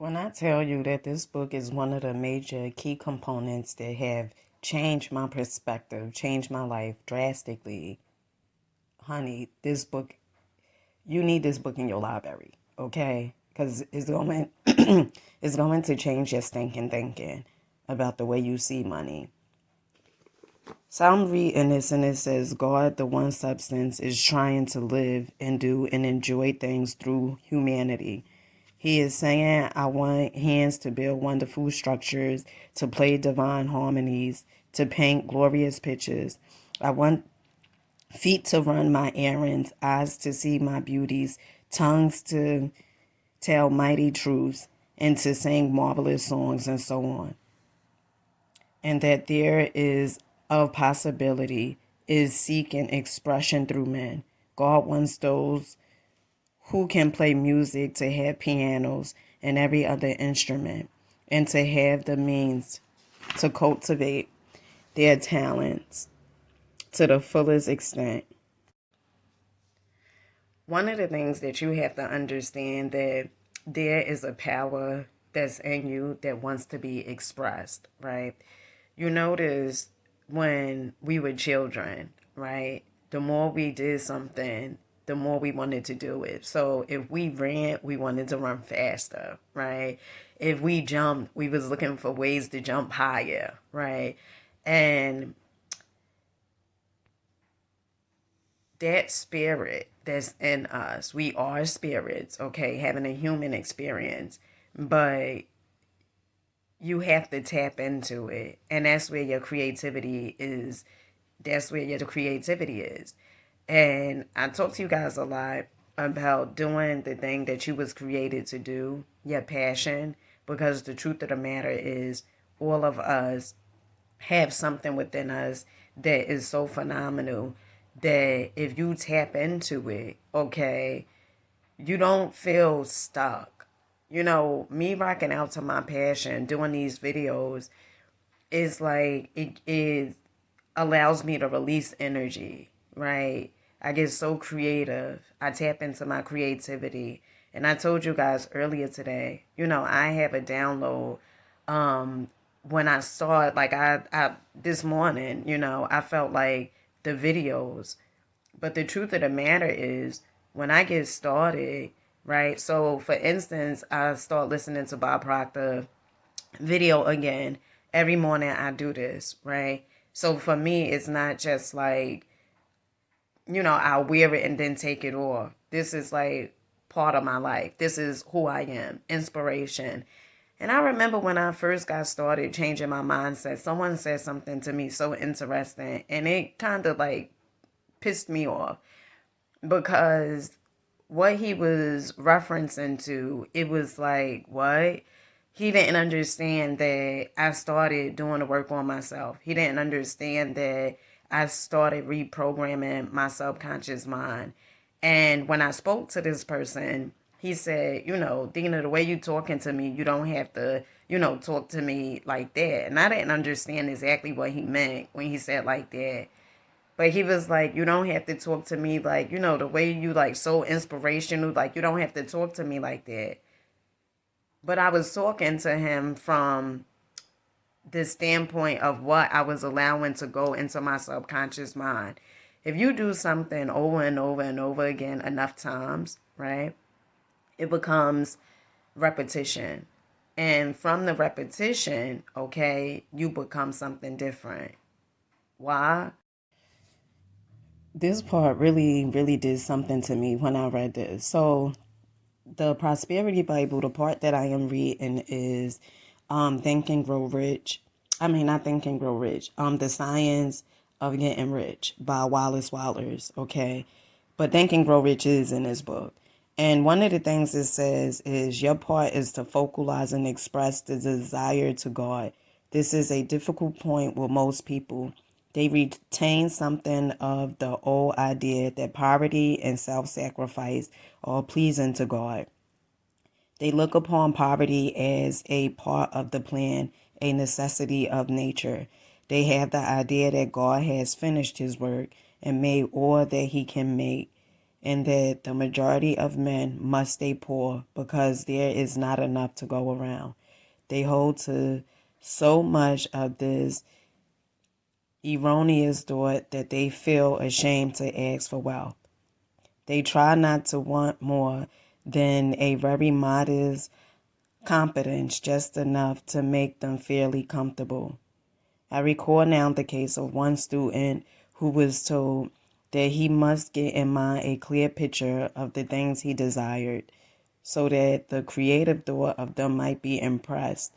When I tell you that this book is one of the major key components that have changed my perspective, changed my life drastically, honey, this book, you need this book in your library, okay? Because it's going, it's going to change your stinking thinking about the way you see money. So I'm reading this and it says, God, the one substance, is trying to live and do and enjoy things through humanity. He is saying, I want hands to build wonderful structures, to play divine harmonies, to paint glorious pictures. I want feet to run my errands, eyes to see my beauties, tongues to tell mighty truths, and to sing marvelous songs, and so on. And that there is of possibility is seeking expression through men. God wants those who can play music to have pianos and every other instrument, and to have the means to cultivate their talents to the fullest extent. One of the things that you have to understand that there is a power that's in you that wants to be expressed, right? You notice when we were children, right? The more we did something, the more we wanted to do it. So if we ran, we wanted to run faster, right? If we jumped, we was looking for ways to jump higher, right? And that spirit that's in us, we are spirits, okay, having a human experience, but you have to tap into it. And that's where your creativity is. That's where your creativity is. And I talk to you guys a lot about doing the thing that you was created to do, your passion, because the truth of the matter is all of us have something within us that is so phenomenal that if you tap into it, okay, you don't feel stuck. You know, me rocking out to my passion, doing these videos, is like it allows me to release energy, right? I get so creative. I tap into my creativity. And I told you guys earlier today, you know, I have a download. When I saw it, like I this morning, you know, I felt like the videos. But the truth of the matter is, when I get started, right? So, for instance, I start listening to Bob Proctor video again. Every morning I do this, right? So for me, it's not just like, you know, I'll wear it and then take it off. This is like part of my life. This is who I am, inspiration. And I remember when I first got started changing my mindset, someone said something to me so interesting, and it kind of like pissed me off because what he was referencing to, it was like, what? He didn't understand that I started doing the work on myself. He didn't understand that I started reprogramming my subconscious mind. And when I spoke to this person, he said, you know, Dina, the way you talking to me, you don't have to, you know, talk to me like that. And I didn't understand exactly what he meant when he said like that. But he was like, you don't have to talk to me like, you know, the way you like so inspirational, like you don't have to talk to me like that. But I was talking to him from the standpoint of what I was allowing to go into my subconscious mind. If you do something over and over and over again enough times, right, it becomes repetition. And from the repetition, okay, you become something different. Why? This part really, really did something to me when I read this. So, the Prosperity Bible, the part that I am reading is Think and Grow Rich. I mean, not Think and Grow Rich. The Science of Getting Rich by Wallace Wattles, okay? But Think and Grow Rich is in this book. And one of the things it says is your part is to focalize and express the desire to God. This is a difficult point with most people. They retain something of the old idea that poverty and self-sacrifice are pleasing to God. They look upon poverty as a part of the plan, a necessity of nature. They have the idea that God has finished his work and made all that he can make, and that the majority of men must stay poor because there is not enough to go around. They hold to so much of this erroneous thought that they feel ashamed to ask for wealth. They try not to want more than a very modest competence, just enough to make them fairly comfortable. I recall now the case of one student who was told that he must get in mind a clear picture of the things he desired so that the creative thought of them might be impressed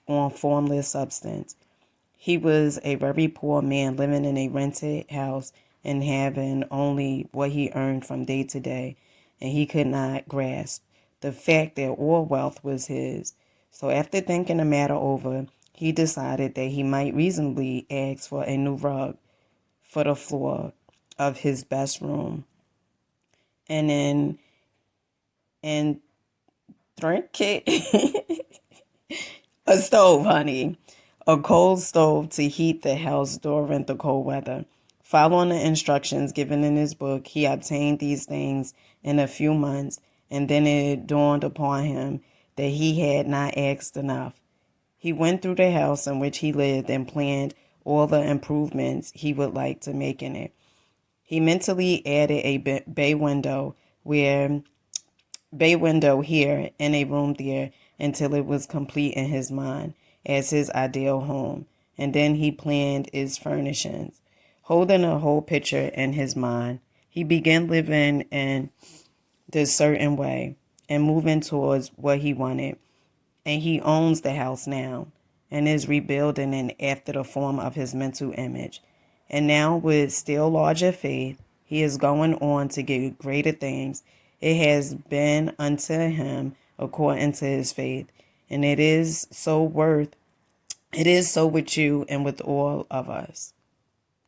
on formless substance. He was a very poor man living in a rented house and having only what he earned from day to day, and he could not grasp the fact that all wealth was his. So after thinking the matter over, he decided that he might reasonably ask for a new rug for the floor of his best room and then and drink it a stove, honey. A coal stove to heat the house during the cold weather. Following the instructions given in his book, he obtained these things in a few months, and then it dawned upon him that he had not asked enough. He went through the house in which he lived and planned all the improvements he would like to make in it. He mentally added a bay window here and a room there until it was complete in his mind as his ideal home, and then he planned its furnishings. Holding a whole picture in his mind, he began living in this certain way and moving towards what he wanted, and he owns the house now and is rebuilding it after the form of his mental image. And now, with still larger faith, he is going on to get greater things. It has been unto him according to his faith, and it is so with you and with all of us.